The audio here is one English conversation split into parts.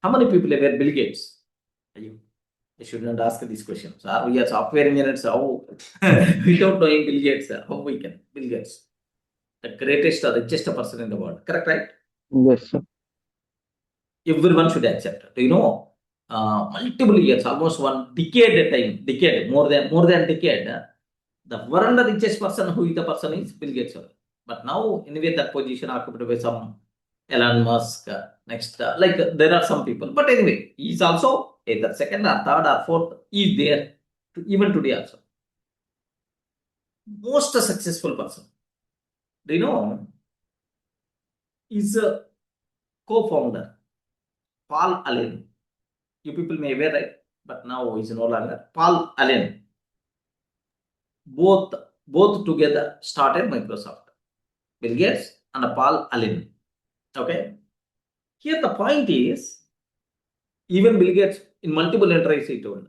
How many people were Bill Gates? You should not ask these questions. We are software engineers. How without knowing Bill Gates, how we can? Bill Gates, the greatest or richest person in the world. Correct, right? Yes, sir. Everyone should accept. Do you know? Multiple years, almost 1 decade decade, more than decade. The world richest person, who is the person, is Bill Gates. But now, anyway, that position occupied by some Elon Musk. Next, there are some people. But anyway, he's also either second or third or fourth. Is there even today also. Most successful person. Do you know? Is a co-founder, Paul Allen. You people may be aware, right? But now he's no longer. Paul Allen. Both together started Microsoft. Bill Gates and Paul Allen. Okay. Here the point is, even Bill Gates in multiple entries he told.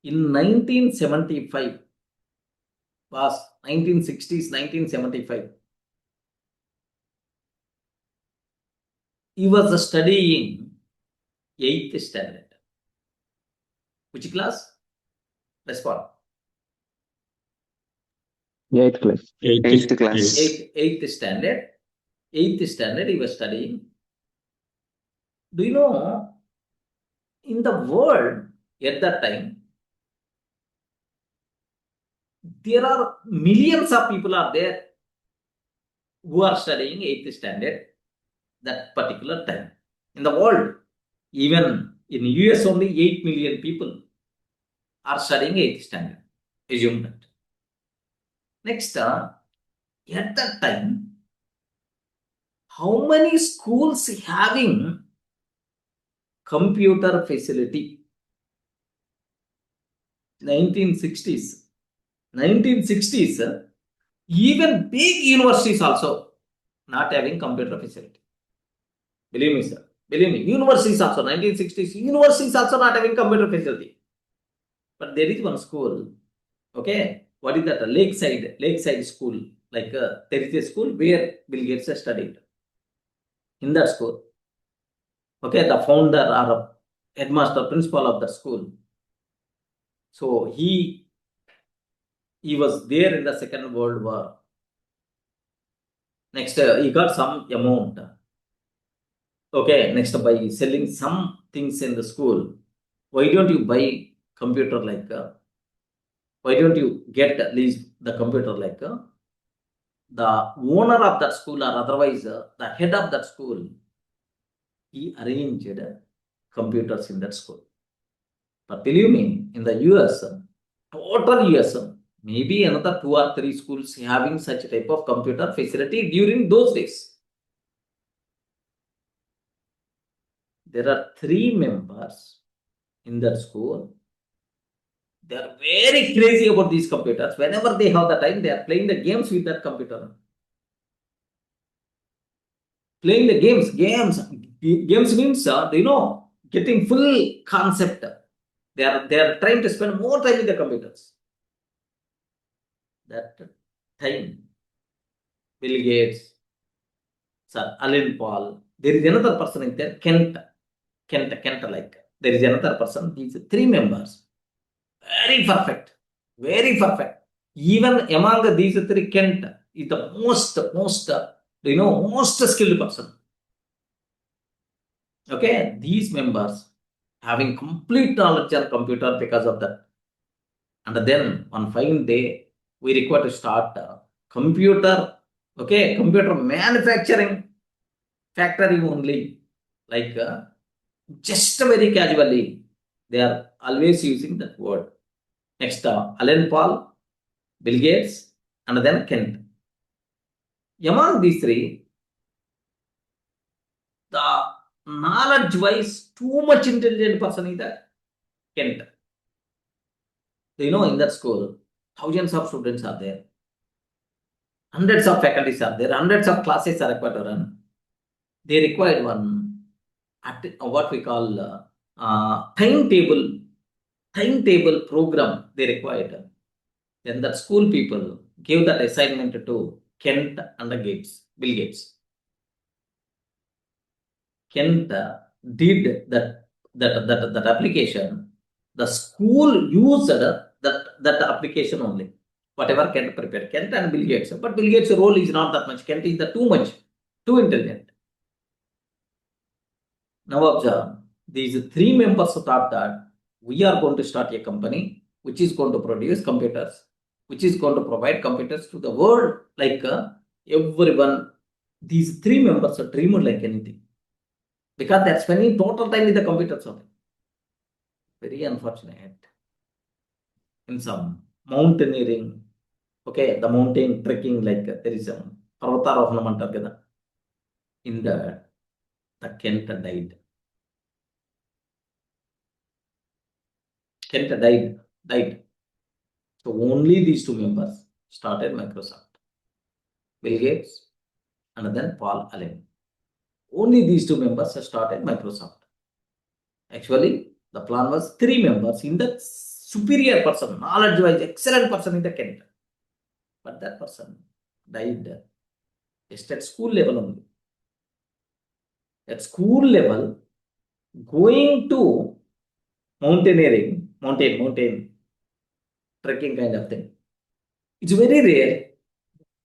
In 1975, was 1960s, 1975, he was studying 8th standard. Which class? Respond. Eighth class. Eighth class. Eighth standard. 8th standard he was studying. Do you know, in the world at that time, there are millions of people are there who are studying 8th standard that particular time. In the world, even in US, only 8 million people are studying 8th standard. Assume that. Next, at that time, how many schools having computer facility? 1960s. 1960s, even big universities also not having computer facility. Believe me, sir. Believe me, universities also, 1960s, universities also not having computer facility. But there is one school, okay? What is that? Lakeside school. Like there is a school where Bill Gates has studied. In that school, okay, the founder or headmaster, principal of the school. So he was there in the Second World War. Next, he got some amount. Okay, next, by selling some things in the school, why don't you buy computer like? Why don't you get at least the computer like? The owner of that school or otherwise the head of that school, he arranged computers in that school. But believe me, in the US, total US, maybe another 2 or 3 schools having such type of computer facility during those days. There are 3 members in that school. They are very crazy about these computers. Whenever they have the time, they are playing the games with that computer. Playing the games means, getting full concept. They are trying to spend more time with the computers. That time, Bill Gates, Sir Alan Paul, there is another person in there, Kent, like, there is another person. These 3 members, very perfect, very perfect. Even among these 3, Kent is the most skilled person. Okay, these members having complete knowledge on computer because of that. And then one fine day, we require to start computer manufacturing factory only. Like just very casually, they are always using that word. Next, Alan Paul, Bill Gates, and then Kent. Among these 3, the knowledge-wise, too much intelligent person is that Kent. In that school, thousands of students are there. Hundreds of faculties are there. Hundreds of classes are required to run. They required one, what we call timetable program they required. Then the school people gave that assignment to Kent and Bill Gates. Kent did that application, the school used that application only. Whatever Kent prepared, Kent and Bill Gates. But Bill Gates' role is not that much. Kent is too much, too intelligent. Now observe, these three members thought that we are going to start a company which is going to produce computers, which is going to provide computers to the world, like everyone. These three members are dreamed like anything, because they're spending total time with the computers only. Very unfortunate. In some mountaineering, okay, the mountain trekking, like there is a Parvatarohanam antaru kada. In that, the Kent died. Kent died. So only these two members started Microsoft. Bill Gates and then Paul Allen. Only these two members started Microsoft. Actually, the plan was three members in the superior person, knowledge-wise, excellent person in the Kent. But that person died just at school level only. At school level, going to mountaineering, mountain trekking kind of thing. It's very rare,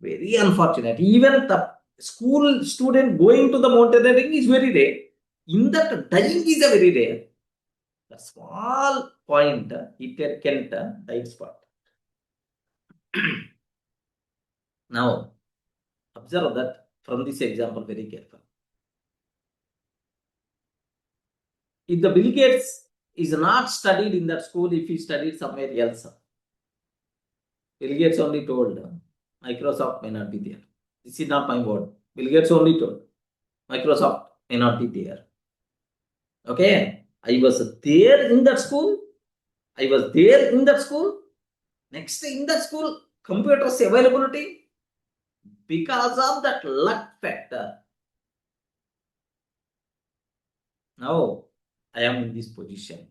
very unfortunate. Even the school student going to the mountaineering is very rare. In that, dying is a very rare. The small point, it Kent died spot. Now, observe that from this example very careful. If the Bill Gates is not studied in that school, if he studied somewhere else, Bill Gates only told Microsoft may not be there. This is not my word. Bill Gates only told Microsoft may not be there. Okay, I was there in that school. Next in that school, computers availability, because of that luck factor. Now I am in this position.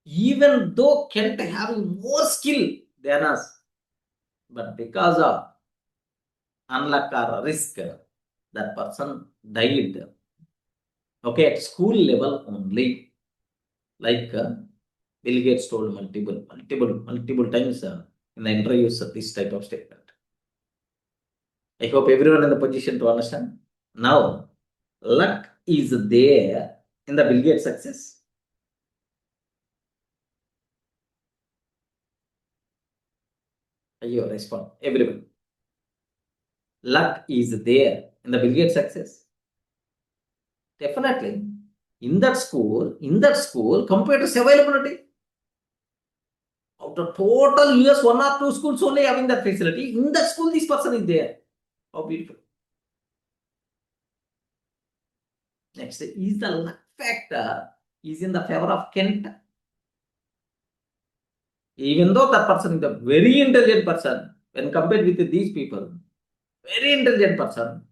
Even though Kent having more skill than us, but because of unluck or risk, that person died. Okay, at school level only. Like Bill Gates told multiple times in the interviews this type of statement. I hope everyone in the position to understand. Now, luck is there in the Bill Gates success. You respond, everyone. Luck is there in the Bill Gates success. Definitely. In that school, computers availability. Out of total US, 1 or 2 schools only having that facility. In that school, this person is there. How beautiful. Next, is the luck factor is in the favor of Kent. Even though that person is a very intelligent person, when compared with these people, very intelligent person,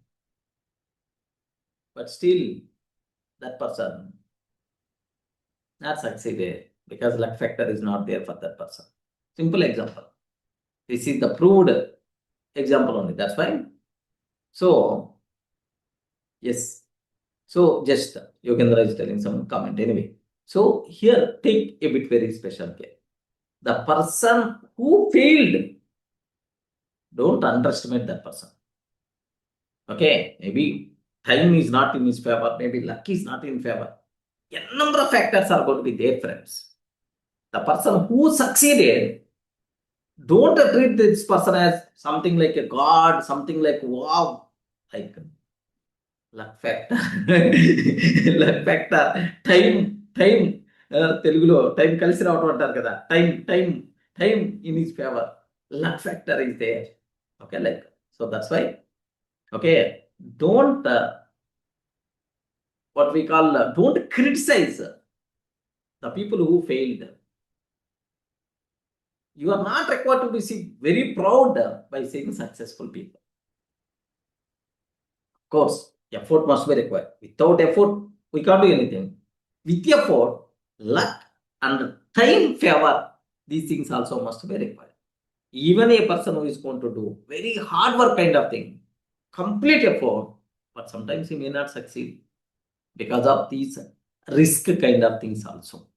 but still that person not succeeded because luck factor is not there for that person. Simple example. This is the proved example only. That's fine. So, yes. So, just Yogendra is telling some comment anyway. So, here take a bit very special care. The person who failed, don't underestimate that person. Okay, maybe time is not in his favor, maybe luck is not in favor. A number of factors are going to be there, friends. The person who succeeded, don't treat this person as something like a god, something like wow, like luck factor. Luck factor. Time తెలుగులో time కలిసి రావటం అంటారు కదా, time in his favour. Luck factor is there. Okay, like, so that's why, okay, don't what we call don't criticize the people who failed. You are not required to be very proud by seeing successful people. Of course, effort must be required. Without effort, we can't do anything. With effort, luck and time favor, these things also must be required. Even a person who is going to do very hard work kind of thing, complete effort, but sometimes he may not succeed. because of these risk kind of things also.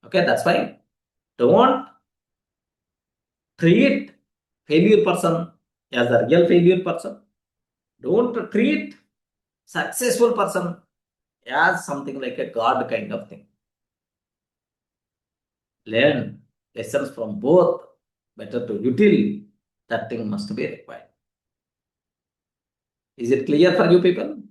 Okay, that's why don't treat failure person as a real failure person. Don't treat successful person as something like a god kind of thing. Learn lessons from both. Better to util. That thing must be required. Is it clear for you people?